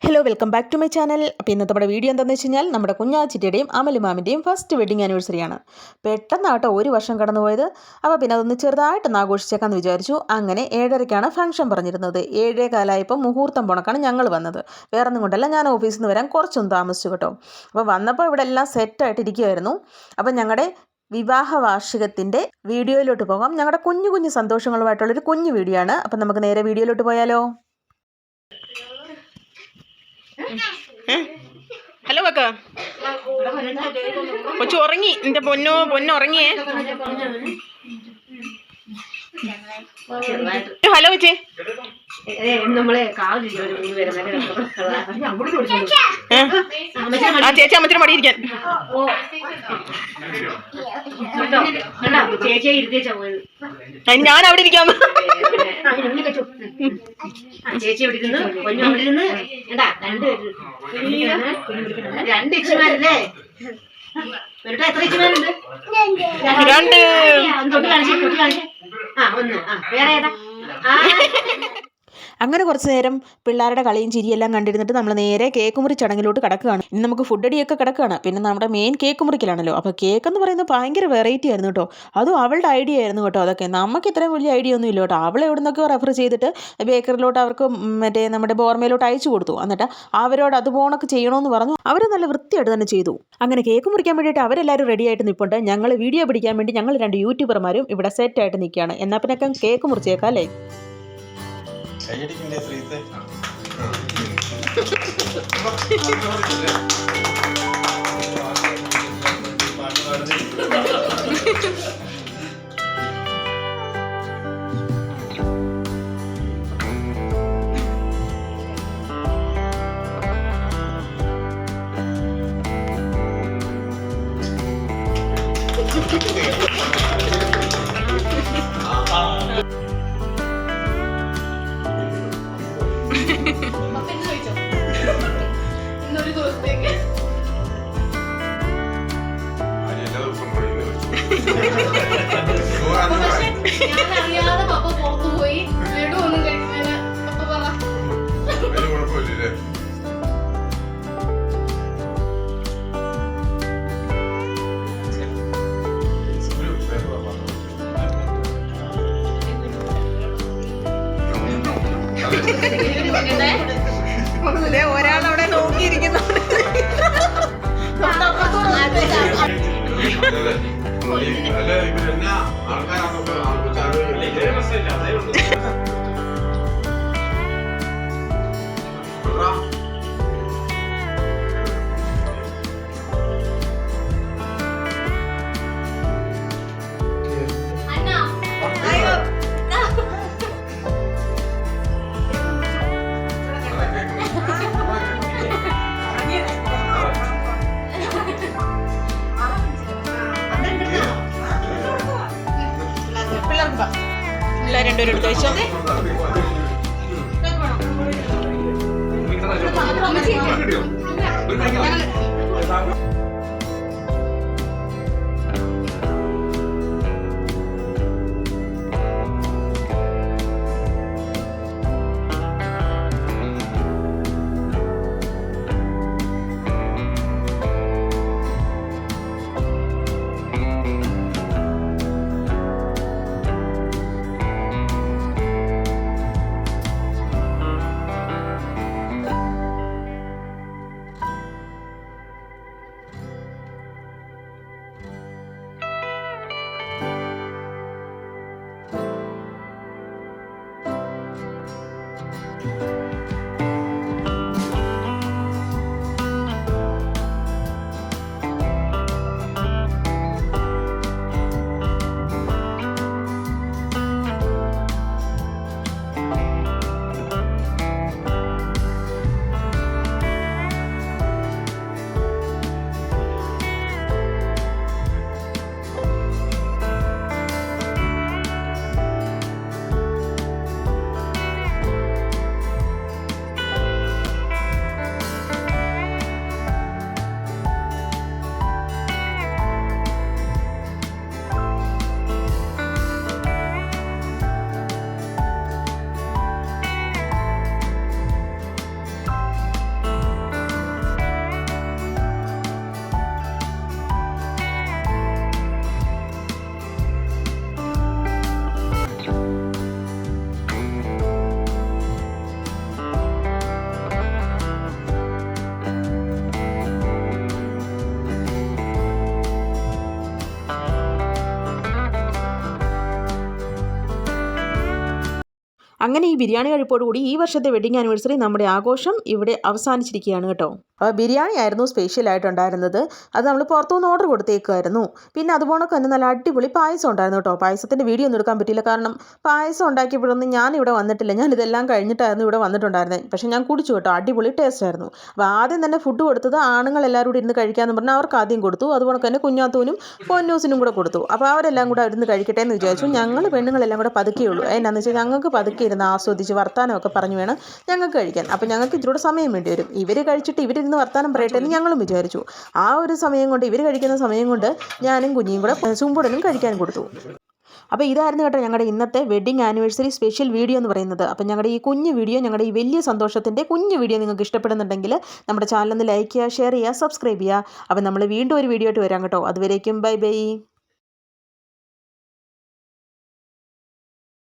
Hello welcome back to my channel. അപ്പോൾ ഇന്നത്തെ നമ്മുടെ വീഡിയോ എന്താണെന്ന് വെച്ച് കഴിഞ്ഞാൽ നമ്മുടെ കുഞ്ഞാച്ചിറ്റയുടെയും അമലുമാമിൻ്റെയും ഫസ്റ്റ് വെഡിങ് ആനിവേഴ്സറിയാണ്. പെട്ടെന്നാട്ടോ ഒരു വർഷം കടന്നു പോയത്. അപ്പോൾ പിന്നെ അതൊന്ന് ചെറുതായിട്ടൊന്ന് ആഘോഷിച്ചേക്കാമെന്ന് വിചാരിച്ചു. അങ്ങനെ 7:30-ക്കാണ് ഫംഗ്ഷൻ പറഞ്ഞിരുന്നത്. 7:15 മുഹൂർത്തം പോണക്കാണ് ഞങ്ങൾ വന്നത്. വേറെ ഒന്നും കൊണ്ടല്ല, ഞാൻ ഓഫീസിൽ നിന്ന് വരാൻ കുറച്ചൊന്ന് താമസിച്ചു കേട്ടോ. അപ്പോൾ വന്നപ്പോൾ ഇവിടെ എല്ലാം സെറ്റായിട്ടിരിക്കുമായിരുന്നു. അപ്പം ഞങ്ങളുടെ വിവാഹ വാർഷികത്തിൻ്റെ വീഡിയോയിലോട്ട് പോകാം. ഞങ്ങളുടെ കുഞ്ഞു കുഞ്ഞു സന്തോഷങ്ങളുമായിട്ടുള്ളൊരു കുഞ്ഞു വീഡിയോ ആണ്. അപ്പം നമുക്ക് നേരെ വീഡിയോയിലോട്ട് പോയാലോ. ഹലോ കാക്ക, കൊച്ചു ഉറങ്ങി. എൻ്റെ പൊന്നുറങ്ങിയേ. ഹലോ ചേച്ചി. ആ ചേച്ചി അമ്മച്ചിന് മടിയിരിക്കാൻ. ഞാൻ അവിടെ ഇരിക്കാം. ചേച്ചി എവിടെ ഇരുന്ന് കൊഞ്ഞു അവിടെ ഇരുന്ന് രണ്ട് ഇച്ചിമാരല്ലേ? എത്ര ഇച്ചിമാരുണ്ട്? തൊട്ട് കാണിച്ചേ. ഒന്ന് വേറെ ഏതാ? അങ്ങനെ കുറച്ച് നേരം പിള്ളേരുടെ കളിയും ചിരിയെല്ലാം കണ്ടിരുന്നിട്ട് നമ്മൾ നേരെ കേക്ക് മുറി ചടങ്ങിലോട്ട് കിടക്കുകയാണ്. ഇനി നമുക്ക് ഫുഡ് അടിയൊക്കെ കിടക്കുകയാണ്. പിന്നെ നമ്മുടെ മെയിൻ കേക്ക് മുറിക്കലാണല്ലോ. അപ്പോൾ കേക്ക് എന്ന് പറയുന്നത് ഭയങ്കര വെറൈറ്റി ആയിരുന്നു കേട്ടോ. അതും അവളുടെ ഐഡിയ ആയിരുന്നു കേട്ടോ. അതൊക്കെ നമുക്ക് ഇത്രയും വലിയ ഐഡിയ ഒന്നും ഇല്ല കേട്ടോ. അവൾ എവിടെ നിന്നൊക്കെ റെഫർ ചെയ്തിട്ട് ബേക്കറിലോട്ട് അവർക്ക് മറ്റേ നമ്മുടെ ബോർമയിലോട്ട് അയച്ചു കൊടുത്തു. എന്നിട്ട് അവരോട് അതുപോണൊക്കെ ചെയ്യണമെന്ന് പറഞ്ഞു. അവർ നല്ല വൃത്തിയായിട്ട് തന്നെ ചെയ്തു. അങ്ങനെ കേക്ക് മുറിക്കാൻ വേണ്ടിയിട്ട് അവരെല്ലാവരും റെഡി ആയിട്ട് നിൽപ്പുണ്ട്. ഞങ്ങൾ വീഡിയോ പിടിക്കാൻ വേണ്ടി ഞങ്ങൾ 2 യൂട്യൂബർമാരും ഇവിടെ സെറ്റായിട്ട് നിൽക്കുകയാണ്. എന്നാൽ പിന്നെ കേക്ക് മുറിച്ചേക്കാം അല്ലേ. ഞാനറിയാതെ പപ്പ പുറത്തു പോയി ലഡു ഒന്നും കഴിക്കുന്നതിന് പപ്പ പറ. ഒരാളവിടെ നോക്കിയിരിക്കുന്നു. പിള്ളേർ 2 പേരും എടുത്ത് കഴിച്ചോ. അങ്ങനെ ഈ ബിരിയാണി കഴിപ്പോടുകൂടി ഈ വർഷത്തെ വെഡിങ് ആനിവേഴ്സറി നമ്മുടെ ആഘോഷം ഇവിടെ അവസാനിച്ചിരിക്കുകയാണ് കേട്ടോ. അപ്പോൾ ബിരിയാണി ആയിരുന്നു സ്പെഷ്യലായിട്ടുണ്ടായിരുന്നത്. അത് നമ്മൾ പുറത്തുനിന്ന് ഓർഡർ കൊടുത്തേക്കുമായിരുന്നു. പിന്നെ അതുപോലെ തന്നെ നല്ല അടിപൊളി പായസം ഉണ്ടായിരുന്നു കേട്ടോ. പായസത്തിൻ്റെ വീഡിയോ ഒന്നും എടുക്കാൻ പറ്റിയില്ല, കാരണം പായസം ഉണ്ടാക്കിയപ്പോഴൊന്നും ഞാനിവിടെ വന്നിട്ടില്ല. ഞാനിതെല്ലാം കഴിഞ്ഞിട്ടായിരുന്നു ഇവിടെ വന്നിട്ടുണ്ടായിരുന്നത്. പക്ഷേ ഞാൻ കുടിച്ചു കേട്ടോ, അടിപൊളി ടേസ്റ്റ് ആയിരുന്നു. അപ്പോൾ ആദ്യം തന്നെ ഫുഡ് കൊടുത്തത് ആണുങ്ങൾ എല്ലാവരും കൂടി ഇരുന്ന് കഴിക്കാമെന്ന് പറഞ്ഞാൽ അവർക്ക് ആദ്യം കൊടുത്തു. അതുപോലെ തന്നെ കുഞ്ഞാത്തൂനും പൊന്നൂസിനും കൂടെ കൊടുത്തു. അപ്പോൾ അവരെല്ലാം കൂടെ ഇരുന്ന് കഴിക്കട്ടെ എന്ന് വിചാരിച്ചു. ഞങ്ങൾ പെണ്ണുങ്ങളെല്ലാം കൂടെ പതുക്കെയുള്ളൂ. എന്നാന്ന് വെച്ചാൽ ഞങ്ങൾക്ക് പതുക്കെ ഇരുന്ന് ആസ്വദിച്ച് വർത്താനമൊക്കെ പറഞ്ഞു വേണം ഞങ്ങൾക്ക് കഴിക്കാൻ. അപ്പോൾ ഞങ്ങൾക്ക് ഇതിലൂടെ സമയം വേണ്ടി വരും. ഇവർ കഴിച്ചിട്ട് ഇവരിരുന്ന് വർത്താനം പറയട്ടെ എന്ന് ഞങ്ങളും വിചാരിച്ചു. ആ ഒരു സമയം കൊണ്ട്, ഇവർ കഴിക്കുന്ന സമയം കൊണ്ട് ഞാനും കുഞ്ഞിയും കൂടെ സുമ്പുടനും കഴിക്കാൻ കൊടുത്തു. അപ്പോൾ ഇതായിരുന്നു കേട്ടോ ഞങ്ങളുടെ ഇന്നത്തെ വെഡിങ് ആനിവേഴ്സറി സ്പെഷ്യൽ വീഡിയോ എന്ന് പറയുന്നത്. അപ്പോൾ ഞങ്ങളുടെ ഈ കുഞ്ഞു വീഡിയോ, ഞങ്ങളുടെ ഈ വലിയ സന്തോഷത്തിൻ്റെ കുഞ്ഞു വീഡിയോ നിങ്ങൾക്ക് ഇഷ്ടപ്പെടുന്നുണ്ടെങ്കിൽ നമ്മുടെ ചാനൽ ഒന്ന് ലൈക്ക് ചെയ്യുക, ഷെയർ ചെയ്യുക, സബ്സ്ക്രൈബ് ചെയ്യുക. അപ്പോൾ നമ്മൾ വീണ്ടും ഒരു വീഡിയോ ആയിട്ട് വരാം കേട്ടോ. അതുവരേക്കും ബൈ ബൈ.